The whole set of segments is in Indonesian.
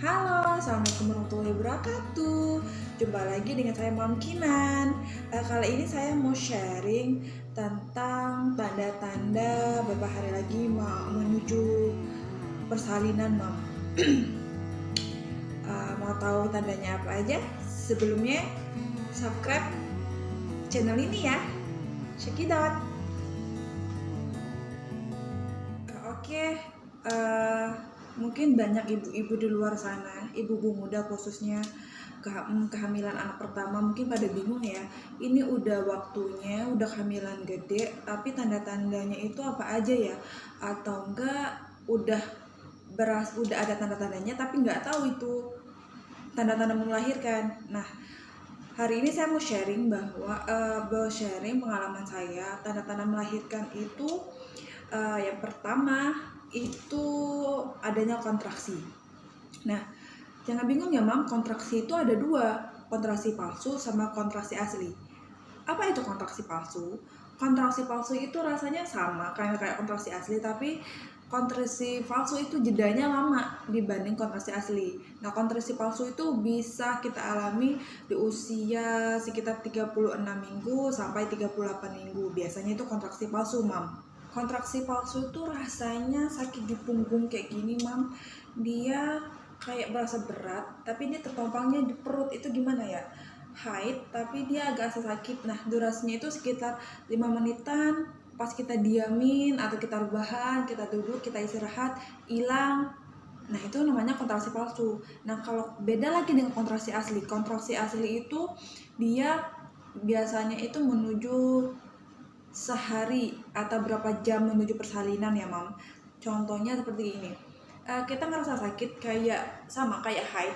Halo, Assalamualaikum warahmatullahi wabarakatuh. Jumpa lagi dengan saya Mam Kinan. Kali ini saya mau sharing tentang tanda-tanda beberapa hari lagi menuju persalinan, Mam. Mau tahu tandanya apa aja? Sebelumnya subscribe channel ini ya. Check it out. Oke. Mungkin banyak ibu-ibu di luar sana, ibu-ibu muda khususnya kehamilan anak pertama mungkin pada bingung ya, ini udah waktunya, udah kehamilan gede tapi tanda-tandanya itu apa aja ya, atau enggak udah ada tanda-tandanya tapi nggak tahu itu tanda-tanda melahirkan. Nah, hari ini saya mau sharing sharing pengalaman saya tanda-tanda melahirkan itu. Yang pertama itu adanya kontraksi. Nah, jangan bingung ya Mam, kontraksi itu ada dua, kontraksi palsu sama kontraksi asli. Apa itu kontraksi palsu? Kontraksi palsu itu rasanya sama kayak kontraksi asli, tapi kontraksi palsu itu jedanya lama dibanding kontraksi asli. Nah, kontraksi palsu itu bisa kita alami di usia sekitar 36 minggu sampai 38 minggu. Biasanya itu kontraksi palsu, Mam. Kontraksi palsu itu rasanya sakit di punggung kayak gini, Mam. Dia kayak berasa berat, tapi dia tertompangnya di perut. Itu gimana ya? Haid, tapi dia agak sakit. Nah, durasinya itu sekitar 5 menitan. Pas kita diamin atau kita rebahan, kita duduk, kita istirahat, hilang. Nah, itu namanya kontraksi palsu. Nah, kalau beda lagi dengan kontraksi asli. Kontraksi asli itu dia biasanya itu menuju sehari atau berapa jam menuju persalinan ya, Mam. Contohnya seperti ini. Kita ngerasa sakit kayak haid.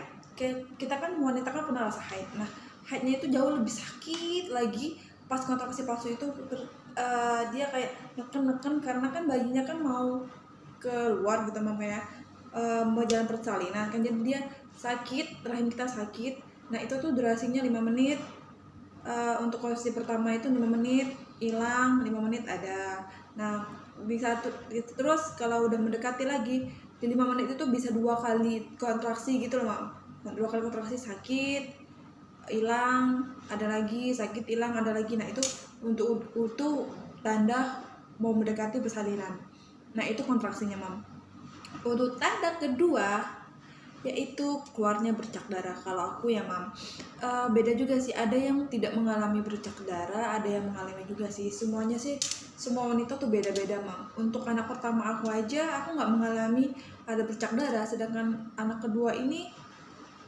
Kita kan wanita kan pernah rasa haid. Nah, haidnya itu jauh lebih sakit lagi pas kontraksi palsu itu. Dia kayak neken karena kan bayinya kan mau keluar gitu, Mam ya. Mau jalan persalinan kan, jadi dia sakit, rahim kita sakit. Nah, itu tuh durasinya 5 menit. Untuk kontraksi pertama itu 5 menit, hilang, 5 menit ada. Nah, bisa terus kalau udah mendekati lagi di 5 menit itu bisa 2 kali kontraksi gitu loh, Mam. Nah, 2 kali kontraksi sakit, hilang, ada lagi, sakit, hilang, ada lagi. Nah, itu untuk tanda mau mendekati persalinan. Nah, itu kontraksinya, Mam. Untuk tanda kedua yaitu keluarnya bercak darah. Kalau aku ya, Mam, beda juga sih, ada yang tidak mengalami bercak darah, ada yang mengalami juga sih. Semuanya sih, semua wanita tuh beda-beda, Mam. Untuk anak pertama aku aja, aku nggak mengalami ada bercak darah, sedangkan anak kedua ini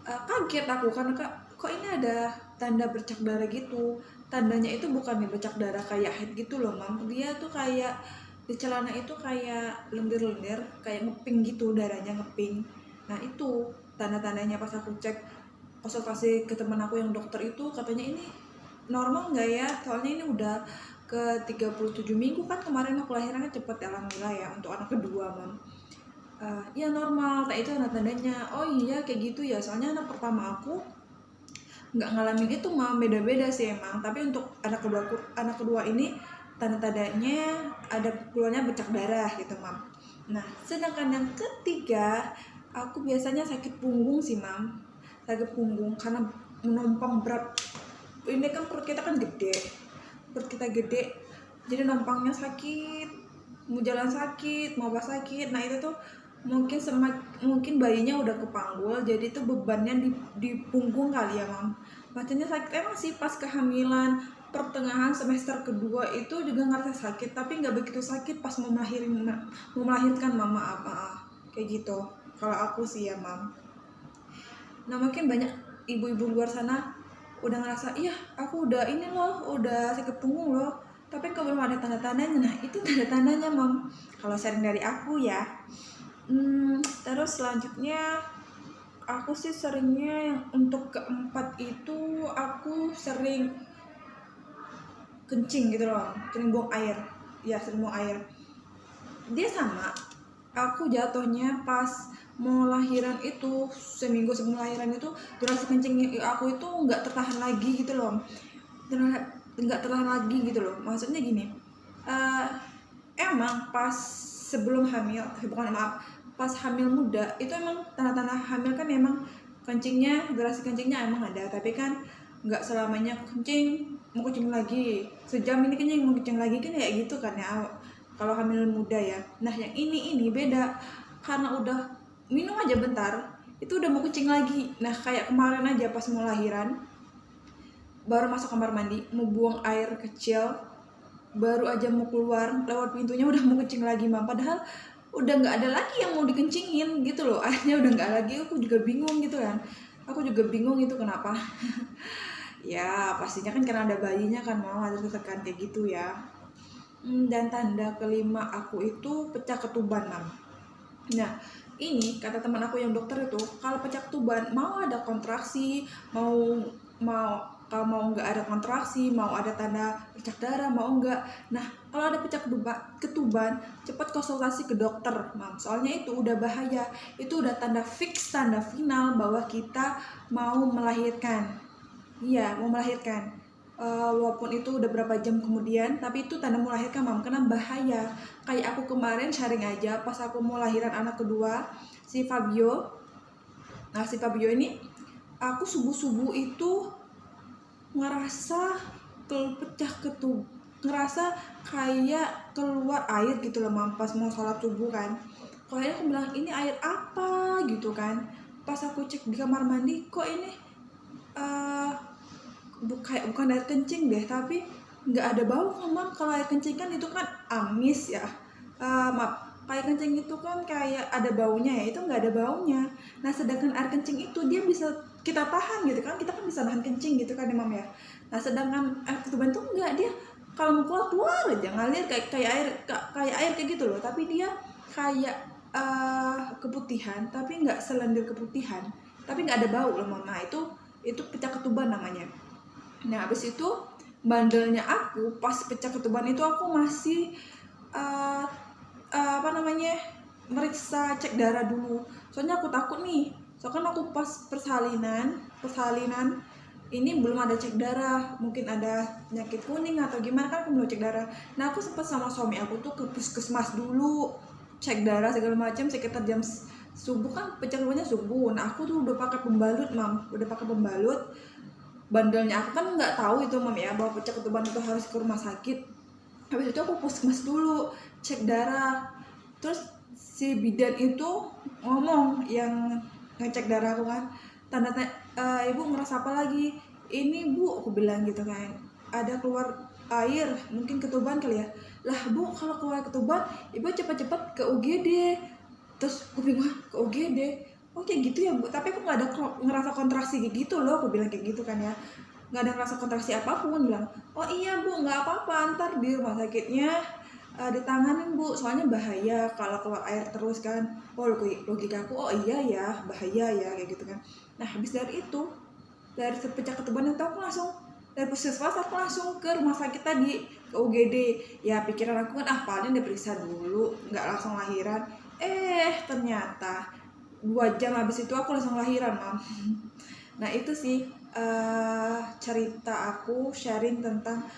kaget aku karena kok ini ada tanda bercak darah gitu. Tandanya itu bukan bercak darah kayak haid gitu loh, Mam. Dia tuh kayak di celana itu kayak lendir-lendir, kayak ngeping gitu, darahnya ngeping. Nah, itu tanda-tandanya. Pas aku cek konsultasi ke teman aku yang dokter, itu katanya ini normal nggak ya, soalnya ini udah ke 37 minggu kan, kemarin aku lahirannya cepet alhamdulillah ya untuk anak kedua, Mam. Ya normal, nah itu tanda-tandanya. Oh iya kayak gitu ya, soalnya anak pertama aku nggak ngalamin itu, Mam. Beda-beda sih emang, tapi untuk anak kedua ini tanda-tandanya ada keluarnya bercak darah gitu, Mam. Nah, sedangkan yang ketiga, aku biasanya sakit punggung sih, Mam. Sakit punggung karena menumpang berat. Ini kan perut kita kan gede, jadi numpangnya sakit, mau jalan sakit, mau apa sakit. Nah, itu tuh mungkin bayinya udah kepanggul, jadi tuh bebannya di punggung kali ya, Mam. Bacanya sakit emang sih. Pas kehamilan pertengahan semester kedua itu juga ngerasa sakit, tapi nggak begitu sakit pas mau melahirkan, Mama apa kayak gitu. Kalau aku sih ya, Mam. Nah, mungkin banyak ibu-ibu luar sana udah ngerasa, iya aku udah ini loh, udah sakit punggung loh, tapi kalau belum ada tanda-tandanya. Nah, itu tanda-tandanya, Mam, kalau sharing dari aku ya. Terus selanjutnya aku sih seringnya yang untuk keempat itu aku sering kencing gitu loh, sering buang air. Ya, sering buang air. Dia sama, aku jatuhnya pas mau lahiran itu, seminggu sebelum lahiran itu durasi kencing aku itu nggak tertahan lagi gitu loh. Maksudnya gini, emang pas sebelum hamil, pas hamil muda itu emang tanda-tanda hamil kan emang kencingnya, durasi kencingnya emang ada, tapi kan nggak selamanya kencing mau kencing lagi, sejam ini kencing mau kencing lagi kan kayak gitu kan ya kalau hamil muda ya. Nah yang ini beda, karena udah minum aja bentar itu udah mau kencing lagi. Nah kayak kemarin aja pas mau lahiran baru masuk kamar mandi mau buang air kecil, baru aja mau keluar lewat pintunya udah mau kencing lagi Mam, padahal udah nggak ada lagi yang mau dikencingin gitu loh, akhirnya udah nggak lagi. Aku juga bingung gitu kan, aku juga bingung itu kenapa. Ya pastinya kan karena ada bayinya kan mau ada tekan kayak gitu ya. Dan tanda kelima aku itu pecah ketuban Mam. Nah ini kata teman aku yang dokter itu kalau pecah ketuban mau ada kontraksi, mau kalau mau nggak ada kontraksi, mau ada tanda pecah darah, mau nggak. Nah kalau ada pecah ketuban cepat konsultasi ke dokter Mam, soalnya itu udah bahaya, itu udah tanda fix, tanda final bahwa kita mau melahirkan. Iya mau melahirkan. Walaupun itu udah berapa jam kemudian, tapi itu tanda melahirkan Mam, karena bahaya. Kayak aku kemarin sharing aja pas aku mau lahiran anak kedua si Fabio. Nah si Fabio ini aku subuh itu ngerasa pecah ketuban, ngerasa kayak keluar air gitu loh Mam, pas mau sholat subuh kan. Kalau aku bilang ini air apa gitu kan, pas aku cek di kamar mandi kok ini bukan air kencing deh, tapi nggak ada bau kan Mam. Kalau air kencing kan itu kan amis ya, maaf, kayak kencing itu kan kayak ada baunya ya, itu nggak ada baunya. Nah sedangkan air kencing itu dia bisa kita tahan gitu kan, kita kan bisa nahan kencing gitu kan ya Mam ya. Nah sedangkan air ketuban tuh enggak, dia kalau mau keluar aja ngalir kayak air kayak gitu loh, tapi dia kayak keputihan tapi nggak selendir keputihan, tapi nggak ada bau loh Mam. Nah itu pecah ketuban namanya. Nah habis itu bandelnya aku pas pecah ketuban itu aku masih meriksa cek darah dulu, soalnya aku takut nih, soalnya kan aku pas persalinan ini belum ada cek darah, mungkin ada penyakit kuning atau gimana kan aku belum cek darah. Nah aku sempat sama suami aku tuh ke puskesmas dulu cek darah segala macam sekitar jam subuh, kan pecah ketubannya subuh. Nah aku tuh udah pakai pembalut Mam, udah pakai pembalut. Bandelnya aku kan nggak tahu itu Mam ya bahwa pecah ketuban itu harus ke rumah sakit. Habis itu aku puskesmas dulu cek darah, terus si bidan itu ngomong yang ngecek darah aku kan, ibu ngerasa apa lagi ini Bu, aku bilang gitu kan, ada keluar air mungkin ketuban kali ya. Lah Bu kalau keluar ketuban ibu cepat-cepat ke UGD. Terus aku bilang ke UGD, oh kayak gitu ya Bu, tapi aku nggak ada ngerasa kontraksi kayak gitu loh, aku bilang kayak gitu kan ya, nggak ada ngerasa kontraksi apapun. Bilang oh iya Bu nggak apa-apa, ntar di rumah sakitnya ditanganin Bu, soalnya bahaya kalau keluar air terus kan. Oh logika aku, oh iya ya bahaya ya kayak gitu kan. Nah habis dari itu, dari pecah ketuban itu aku langsung dari puskesmas aku langsung ke rumah sakit tadi, ke UGD. Ya pikiran aku kan paling diperiksa dulu, nggak langsung lahiran. Ternyata 2 jam habis itu aku langsung lahiran Mam. Nah itu sih cerita aku sharing tentang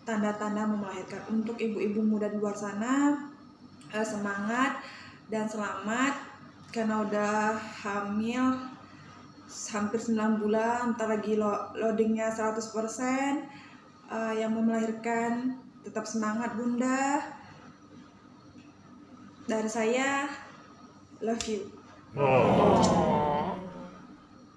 tanda-tanda mau melahirkan. Untuk ibu-ibu muda di luar sana, semangat dan selamat karena udah hamil hampir 9 bulan, ntar lagi loadingnya 100%. Yang mau melahirkan tetap semangat Bunda. Dari saya, love you.